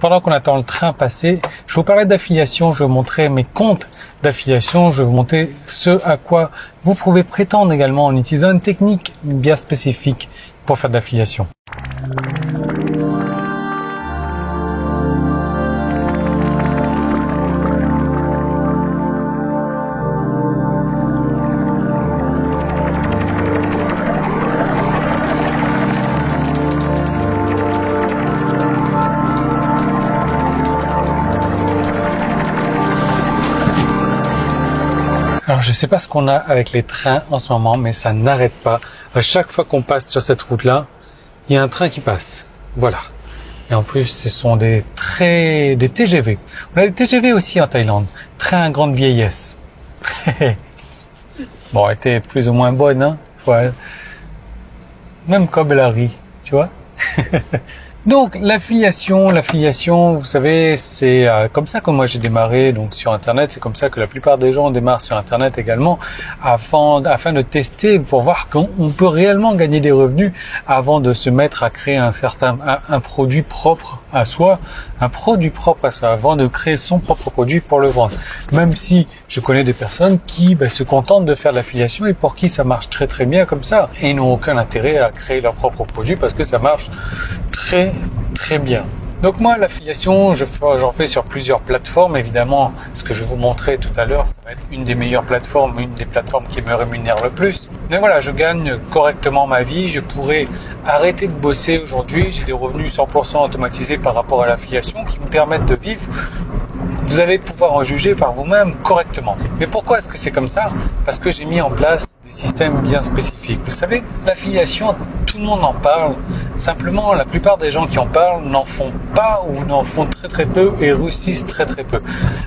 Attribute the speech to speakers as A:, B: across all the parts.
A: pendant qu'on attend le train passer, je vais vous parler d'affiliation, je vais vous montrer mes comptes d'affiliation, je vais vous montrer ce à quoi vous pouvez prétendre également en utilisant une technique bien spécifique pour faire de l'affiliation. Alors je sais pas ce qu'on a avec les trains en ce moment, mais ça n'arrête pas. À chaque fois qu'on passe sur cette route-là, il y a un train qui passe. Voilà. Et en plus, ce sont des TGV. On a des TGV aussi en Thaïlande. Trains à grande vieillesse. Bon, elle était plus ou moins bonne, hein. Ouais. Même comme elle rit, tu vois. Donc l'affiliation, vous savez, c'est comme ça que moi j'ai démarré donc sur Internet. C'est comme ça que la plupart des gens démarrent sur Internet également, afin de tester pour voir qu'on peut réellement gagner des revenus avant de se mettre à créer un produit propre à soi, avant de créer son propre produit pour le vendre. Même si je connais des personnes qui se contentent de faire de l'affiliation et pour qui ça marche très très bien comme ça et n'ont aucun intérêt à créer leur propre produit parce que ça marche très bien. Donc moi, l'affiliation, j'en fais sur plusieurs plateformes. Évidemment, ce que je vais vous montrer tout à l'heure, ça va être une des meilleures plateformes, une des plateformes qui me rémunère le plus. Mais voilà, je gagne correctement ma vie. Je pourrais arrêter de bosser aujourd'hui. J'ai des revenus 100% automatisés par rapport à l'affiliation qui me permettent de vivre. Vous allez pouvoir en juger par vous-même correctement. Mais pourquoi est-ce que c'est comme ça? Parce que j'ai mis en place des systèmes bien spécifiques. Vous savez, l'affiliation, tout le monde en parle. Simplement, la plupart des gens qui en parlent n'en font pas ou n'en font très peu et réussissent très peu.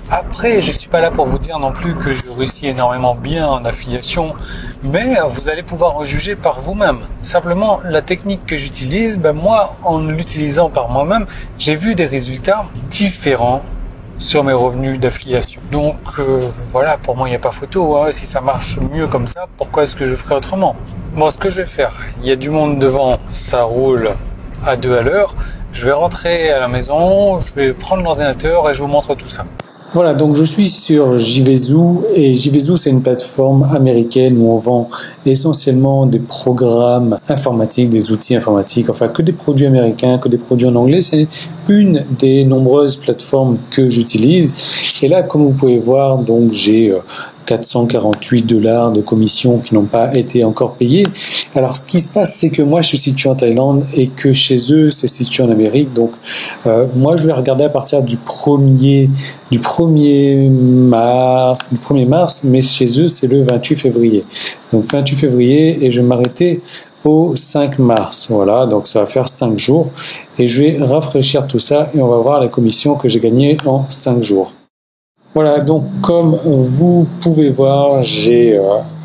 A: Après, je suis pas là pour vous dire non plus que je réussis énormément bien en affiliation, mais vous allez pouvoir en juger par vous-même. Simplement, la technique que j'utilise, moi, en l'utilisant par moi-même, j'ai vu des résultats différents sur mes revenus d'affiliation. Donc voilà, pour moi il n'y a pas photo, hein. Si ça marche mieux comme ça, pourquoi est-ce que je ferais autrement? Bon, ce que je vais faire, il y a du monde devant, ça roule à 2 à l'heure, je vais rentrer à la maison, je vais prendre l'ordinateur et je vous montre tout ça. Voilà, donc je suis sur JVZoo et JVZoo c'est une plateforme américaine où on vend essentiellement des programmes informatiques, des outils informatiques, enfin que des produits américains, que des produits en anglais. C'est une des nombreuses plateformes que j'utilise. Et là, comme vous pouvez voir, donc j'ai $448 de commissions qui n'ont pas été encore payées. Alors, ce qui se passe, c'est que moi, je suis situé en Thaïlande et que chez eux, c'est situé en Amérique. Donc, moi, je vais regarder à partir du 1er mars, mais chez eux, c'est le 28 février. Donc, 28 février, et je vais m'arrêter au 5 mars. Voilà, donc ça va faire 5 jours. Et je vais rafraîchir tout ça et on va voir la commission que j'ai gagnée en 5 jours. Voilà, donc comme vous pouvez voir, j'ai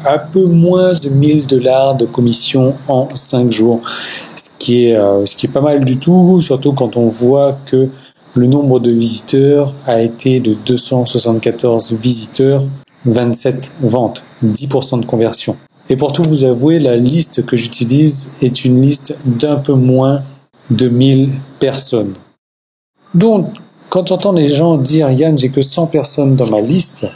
A: un peu moins de $1000 de commission en 5 jours, ce qui est pas mal du tout, surtout quand on voit que le nombre de visiteurs a été de 274 visiteurs, 27 ventes, 10% de conversion. Et pour tout vous avouer, la liste que j'utilise est une liste d'un peu moins de 1000 personnes. Donc, quand j'entends les gens dire « Yann, j'ai que 100 personnes dans ma liste »,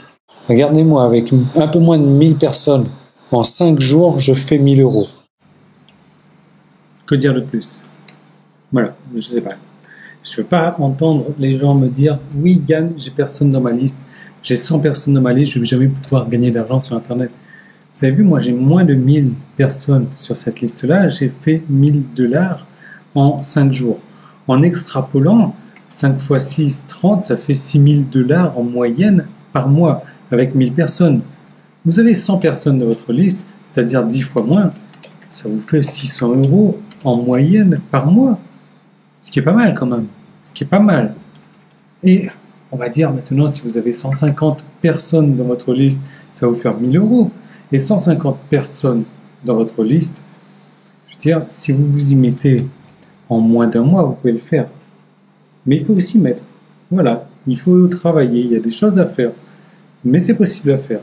A: regardez-moi, avec un peu moins de 1000 personnes, en 5 jours, je fais 1000 €. Que dire de plus? Voilà, je sais pas. Je ne veux pas entendre les gens me dire « Oui, Yann, j'ai personne dans ma liste, j'ai 100 personnes dans ma liste, je ne vais jamais pouvoir gagner d'argent sur Internet. » Vous avez vu, moi j'ai moins de 1000 personnes sur cette liste-là, j'ai fait $1000 en 5 jours. En extrapolant, 5 x 6, 30, ça fait $6000 en moyenne par mois, avec 1000 personnes. Vous avez 100 personnes dans votre liste, c'est-à-dire 10 fois moins, ça vous fait 600 € en moyenne par mois. Ce qui est pas mal quand même, ce qui est pas mal. Et on va dire maintenant, si vous avez 150 personnes dans votre liste, ça va vous faire 1000 €. Et 150 personnes dans votre liste, je veux dire, si vous vous y mettez en moins d'un mois, vous pouvez le faire. Mais il faut aussi mettre. Voilà, il faut travailler, il y a des choses à faire. Mais c'est possible à faire.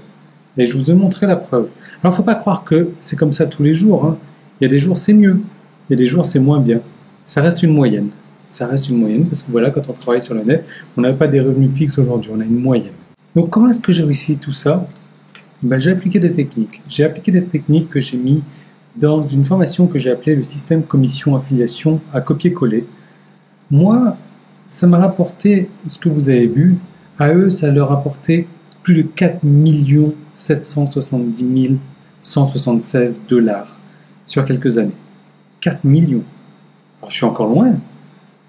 A: Et je vous ai montré la preuve. Alors, il ne faut pas croire que c'est comme ça tous les jours, hein. Il y a des jours, c'est mieux. Il y a des jours, c'est moins bien. Ça reste une moyenne. ça reste une moyenne, parce que voilà, quand on travaille sur le net, on n'a pas des revenus fixes aujourd'hui, on a une moyenne. Donc comment est-ce que j'ai réussi tout ça? J'ai appliqué des techniques. J'ai appliqué des techniques que j'ai mis dans une formation que j'ai appelée le système commission affiliation à copier-coller. Moi, ça m'a rapporté ce que vous avez vu. À eux, ça leur a rapporté plus de 4 770 176 $ sur quelques années. 4 millions. Alors, je suis encore loin.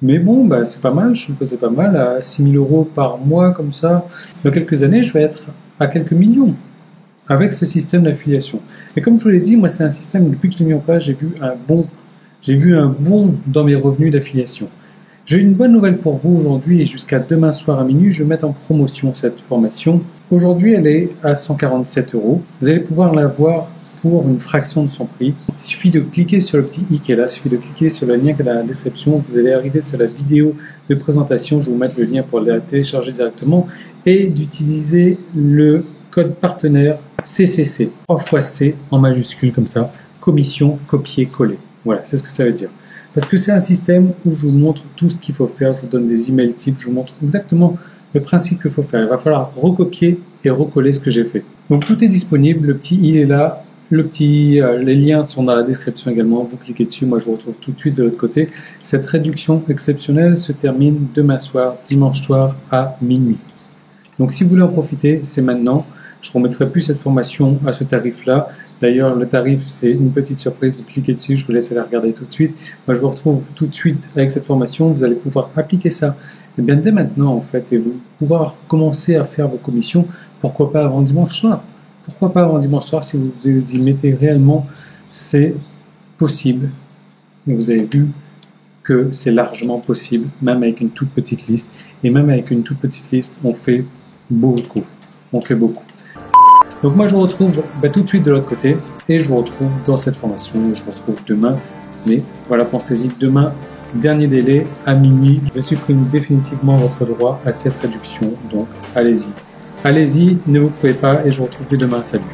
A: Mais bon, c'est pas mal. Je trouve que c'est pas mal. À 6 000 € par mois, comme ça. Dans quelques années, je vais être à quelques millions avec ce système d'affiliation. Et comme je vous l'ai dit, moi, c'est un système, depuis que je l'ai mis en place, j'ai vu un bond dans mes revenus d'affiliation. J'ai une bonne nouvelle pour vous aujourd'hui et jusqu'à demain soir à minuit, je vais mettre en promotion cette formation. Aujourd'hui, elle est à 147 €. Vous allez pouvoir l'avoir pour une fraction de son prix. Il suffit de cliquer sur le petit i qui est là, il suffit de cliquer sur le lien qui est dans la description. Vous allez arriver sur la vidéo de présentation, je vais vous mettre le lien pour la télécharger directement et d'utiliser le code partenaire CCC, 3 fois C en majuscule comme ça, commission copier-coller. Voilà, c'est ce que ça veut dire. Parce que c'est un système où je vous montre tout ce qu'il faut faire, je vous donne des emails types, je vous montre exactement le principe qu'il faut faire. Il va falloir recopier et recoller ce que j'ai fait. Donc tout est disponible, le petit i est là, les liens sont dans la description également, vous cliquez dessus, moi je vous retrouve tout de suite de l'autre côté. Cette réduction exceptionnelle se termine demain soir, dimanche soir à minuit. Donc si vous voulez en profiter, c'est maintenant. Je ne remettrai plus cette formation à ce tarif-là. D'ailleurs, le tarif, c'est une petite surprise. Vous cliquez dessus, je vous laisse aller regarder tout de suite. Moi, je vous retrouve tout de suite avec cette formation. Vous allez pouvoir appliquer ça bien dès maintenant, en fait, et vous pouvoir commencer à faire vos commissions. Pourquoi pas avant dimanche soir? Pourquoi pas avant dimanche soir si vous y mettez réellement? C'est possible. Et vous avez vu que c'est largement possible, même avec une toute petite liste. Et même avec une toute petite liste, on fait beaucoup. On fait beaucoup. Donc moi je vous retrouve tout de suite de l'autre côté et je vous retrouve dans cette formation, je vous retrouve demain, mais voilà, pensez-y, demain, dernier délai à minuit, je supprime définitivement votre droit à cette réduction, donc allez-y. Allez-y, ne vous pouvez pas et je vous retrouve dès demain, salut.